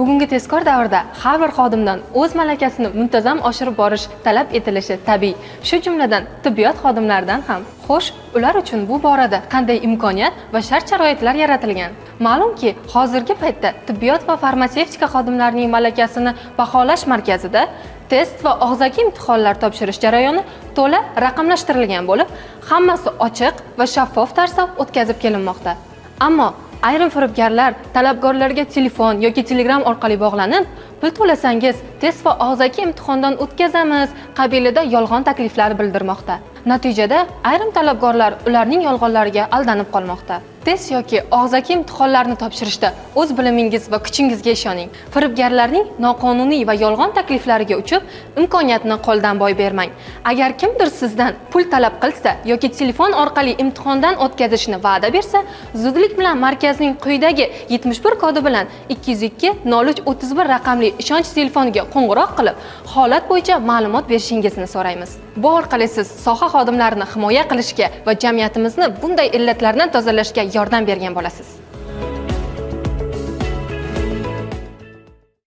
Bugungi tezkor davrda har bir xodimdan o'z malakasini muntazam oshirib borish talab etilishi tabiiy. Shu jumladan tibbiyot xodimlaridan ham. Xo'sh, ular uchun bu borada qanday imkoniyat va shart-sharoitlar yaratilgan? Ma'lumki, hozirgi paytda tibbiyot va farmatsevtika xodimlarining malakasini baholash markazida test va og'zaki imtihonlar topshirish jarayoni to'la raqamlashtirilgan bo'lib, hammasi ochiq va shaffof tarzda o'tkazib kelinmoqda. Ammo ayrim firibgarlar talabgorlarga telefon yoki Telegram orqali bog'lanib, pul to'lasangiz test va og'zaki imtihondan o'tkazamiz qabilida yolg'on takliflar bildirmoqda. Natijada ayrim talabgorlar ularning yolg'onlariga aldanib qolmoqda. Test yoki og'zaki imtihonlarni topshirishda o'z bilimingiz va kuchingizga ishoning. Firibgarlarning noqonuniy va yolg'on takliflariga uchib, imkoniyatni qo'ldan boy bermang. Agar kimdir sizdan pul talab qilsa yoki telefon orqali imtihondan o'tkazishni va'da bersa, zudlik bilan markazning quyidagi 71 kodi bilan 202 03 31 raqamli ishonch telefoniga qo'ng'iroq qilib, holat bo'yicha ma'lumot berishingizni so'raymiz. Bu orqali siz soha xodimlarini himoya qilishga va jamiyatimizni bunday illatlardan tozalashga yordam bergan bo'lasiz.